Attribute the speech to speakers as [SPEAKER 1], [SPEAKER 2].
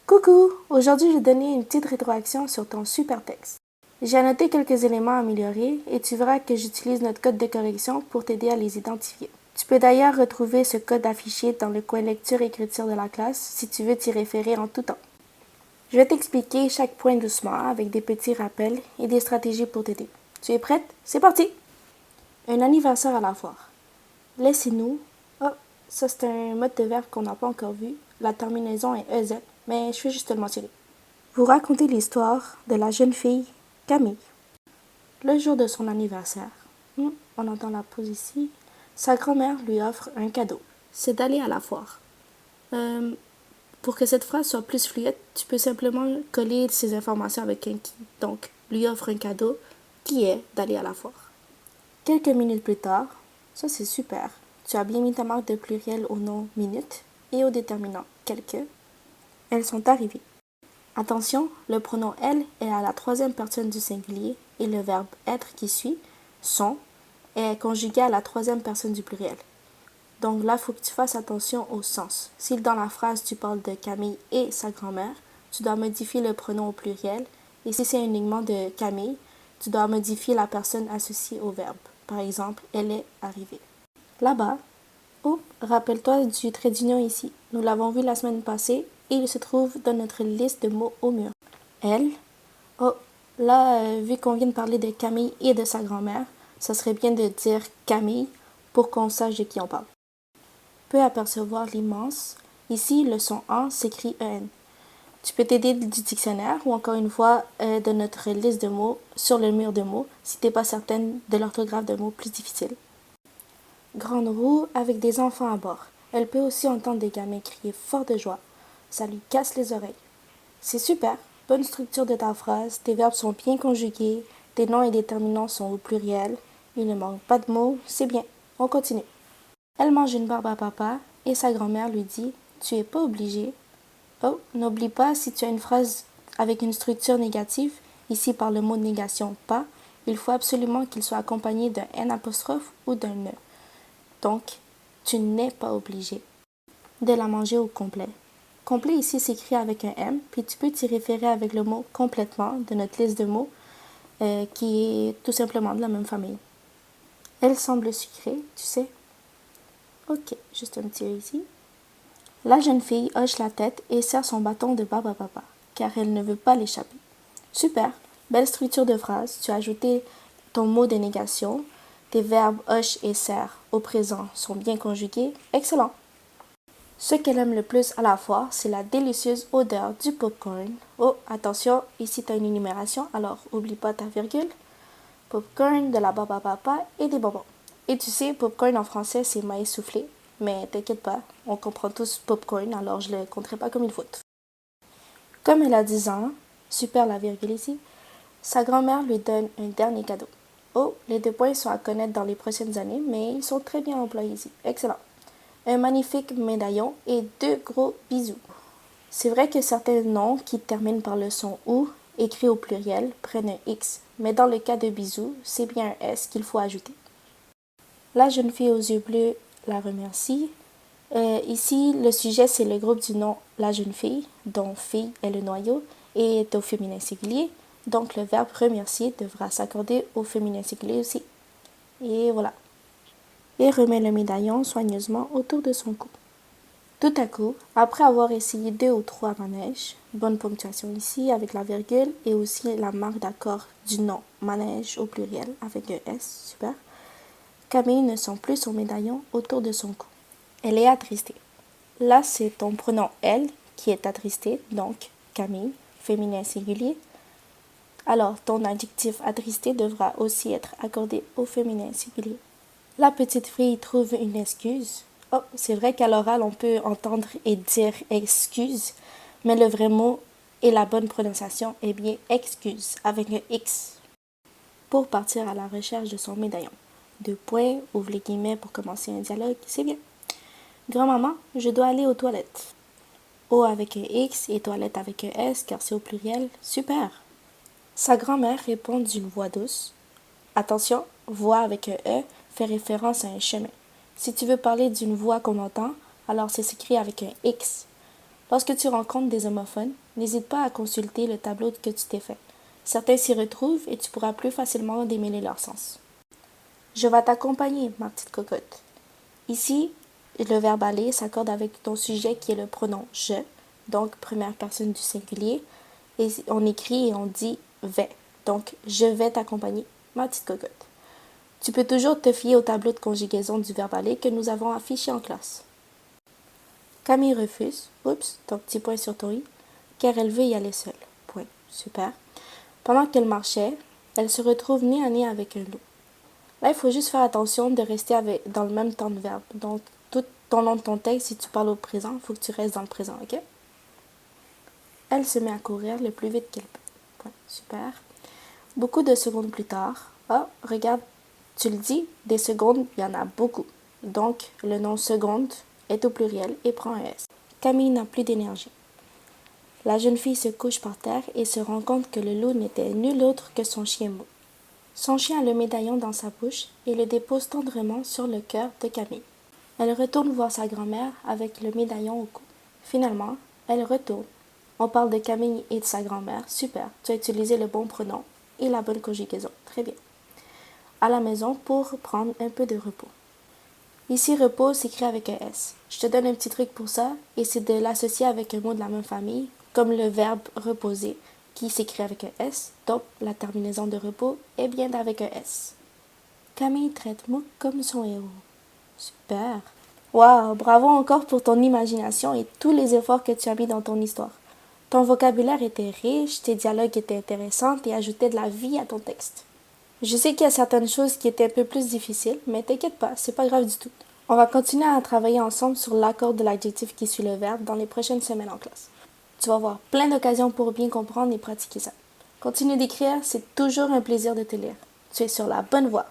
[SPEAKER 1] Coucou! Aujourd'hui, je vais donner une petite rétroaction sur ton super texte. J'ai annoté quelques éléments à améliorer et tu verras que j'utilise notre code de correction pour t'aider à les identifier. Tu peux d'ailleurs retrouver ce code affiché dans le coin lecture-écriture de la classe si tu veux t'y référer en tout temps. Je vais t'expliquer chaque point doucement avec des petits rappels et des stratégies pour t'aider. Tu es prête? C'est parti! Un anniversaire à la foire. Laissez-nous. Oh, ça c'est un mode de verbe qu'on n'a pas encore vu. La terminaison est EZ, mais je vais juste te le mentionner. Vous racontez l'histoire de la jeune fille Camille. Le jour de son anniversaire, on entend la pause ici, sa grand-mère lui offre un cadeau. C'est d'aller à la foire. Pour que cette phrase soit plus fluide, tu peux simplement coller ces informations avec un qui. Donc, lui offre un cadeau qui est d'aller à la foire. Quelques minutes plus tard, ça c'est super, tu as bien mis ta marque de pluriel au nom minute et au déterminant quelques. Elles sont arrivées. Attention, le pronom elle est à la troisième personne du singulier et le verbe être qui suit, sont, est conjugué à la troisième personne du pluriel. Donc là, il faut que tu fasses attention au sens. Si dans la phrase tu parles de Camille et sa grand-mère, tu dois modifier le pronom au pluriel. Et si c'est uniquement de Camille, tu dois modifier la personne associée au verbe. Par exemple, elle est arrivée. Là-bas, rappelle-toi du trait d'union ici. Nous l'avons vu la semaine passée et il se trouve dans notre liste de mots au mur. Elle. Vu qu'on vient de parler de Camille et de sa grand-mère, ça serait bien de dire Camille pour qu'on sache de qui on parle. Peut apercevoir l'immense. Ici, le son en s'écrit en. Tu peux t'aider du dictionnaire ou encore une fois de notre liste de mots sur le mur de mots si tu n'es pas certaine de l'orthographe de mots plus difficiles. Grande roue avec des enfants à bord. Elle peut aussi entendre des gamins crier fort de joie. Ça lui casse les oreilles. C'est super. Bonne structure de ta phrase. Tes verbes sont bien conjugués. Tes noms et déterminants sont au pluriel. Il ne manque pas de mots. C'est bien. On continue. Elle mange une barbe à papa et sa grand-mère lui dit « Tu es pas obligé ». Oh, n'oublie pas, si tu as une phrase avec une structure négative, ici par le mot négation « pas », il faut absolument qu'il soit accompagné d'un N apostrophe ou d'un E. Donc, tu n'es pas obligé de la manger au complet. Complet ici s'écrit avec un M, puis tu peux t'y référer avec le mot complètement de notre liste de mots qui est tout simplement de la même famille. Elle semble sucrée, tu sais. Ok, juste un petit ici. La jeune fille hoche la tête et serre son bâton de barbe à papa, car elle ne veut pas l'échapper. Super, belle structure de phrase. Tu as ajouté ton mot de négation. Tes verbes hoche et serre au présent sont bien conjugués. Excellent. Ce qu'elle aime le plus à la foire, c'est la délicieuse odeur du popcorn. Oh, attention, ici tu as une énumération, alors oublie pas ta virgule. Popcorn, de la barbe à papa et des bonbons. Et tu sais, popcorn en français, c'est maïs soufflé. Mais t'inquiète pas, on comprend tous popcorn, alors je le compterai pas comme une faute. Comme elle a 10 ans, super la virgule ici, sa grand-mère lui donne un dernier cadeau. Oh, les 2 points sont à connaître dans les prochaines années, mais ils sont très bien employés ici. Excellent. Un magnifique médaillon et 2 gros bisous. C'est vrai que certains noms qui terminent par le son OU, écrit au pluriel, prennent un X, mais dans le cas de bisous, c'est bien un S qu'il faut ajouter. La jeune fille aux yeux bleus la remercie. Ici, le sujet, c'est le groupe du nom la jeune fille, dont fille est le noyau, et est au féminin singulier. Donc, le verbe remercier devra s'accorder au féminin singulier aussi. Et voilà. Et remet le médaillon soigneusement autour de son cou. Tout à coup, après avoir essayé 2 ou 3 manèges, bonne ponctuation ici avec la virgule et aussi la marque d'accord du nom manège au pluriel avec un S, super. Camille ne sent plus son médaillon autour de son cou. Elle est attristée. Là, c'est ton pronom elle qui est attristé, donc Camille, féminin singulier. Alors, ton adjectif attristé devra aussi être accordé au féminin singulier. La petite fille trouve une excuse. Oh, c'est vrai qu'à l'oral, on peut entendre et dire excuse, mais le vrai mot et la bonne prononciation est bien excuse, avec un X, pour partir à la recherche de son médaillon. 2 points, ouvre les guillemets pour commencer un dialogue, c'est bien. Grand-maman, je dois aller aux toilettes. O avec un X et toilette avec un S, car c'est au pluriel, super. Sa grand-mère répond d'une voix douce. Attention, voix avec un E fait référence à un chemin. Si tu veux parler d'une voix qu'on entend, alors c'est écrit avec un X. Lorsque tu rencontres des homophones, n'hésite pas à consulter le tableau que tu t'es fait. Certains s'y retrouvent et tu pourras plus facilement démêler leur sens. Je vais t'accompagner, ma petite cocotte. Ici, le verbe aller s'accorde avec ton sujet qui est le pronom je, donc première personne du singulier, et on écrit et on dit vais. Donc, je vais t'accompagner, ma petite cocotte. Tu peux toujours te fier au tableau de conjugaison du verbe aller que nous avons affiché en classe. Camille refuse, oups, ton petit point sur ton i, car elle veut y aller seule. Point, super. Pendant qu'elle marchait, elle se retrouve nez à nez avec un loup. Là, il faut juste faire attention de rester dans le même temps de verbe. Donc, tout au long de ton texte, si tu parles au présent, il faut que tu restes dans le présent, ok? Elle se met à courir le plus vite qu'elle peut. Point, super. Beaucoup de secondes plus tard, oh, regarde, tu le dis, des secondes, il y en a beaucoup. Donc, le nom seconde est au pluriel et prend un S. Camille n'a plus d'énergie. La jeune fille se couche par terre et se rend compte que le loup n'était nul autre que son chien mou. Son chien a le médaillon dans sa bouche et le dépose tendrement sur le cœur de Camille. Elle retourne voir sa grand-mère avec le médaillon au cou. Finalement, elle retourne. On parle de Camille et de sa grand-mère. Super, tu as utilisé le bon pronom et la bonne conjugaison. Très bien. À la maison pour prendre un peu de repos. Ici, repos s'écrit avec un S. Je te donne un petit truc pour ça, et c'est de l'associer avec un mot de la même famille, comme le verbe reposer, qui s'écrit avec un S, donc la terminaison de repos est bien avec un S. Camille traite Mouk comme son héros. Super. Waouh, bravo encore pour ton imagination et tous les efforts que tu as mis dans ton histoire. Ton vocabulaire était riche, tes dialogues étaient intéressants et ajoutaient de la vie à ton texte. Je sais qu'il y a certaines choses qui étaient un peu plus difficiles, mais t'inquiète pas, c'est pas grave du tout. On va continuer à travailler ensemble sur l'accord de l'adjectif qui suit le verbe dans les prochaines semaines en classe. Tu vas avoir plein d'occasions pour bien comprendre et pratiquer ça. Continue d'écrire, c'est toujours un plaisir de te lire. Tu es sur la bonne voie.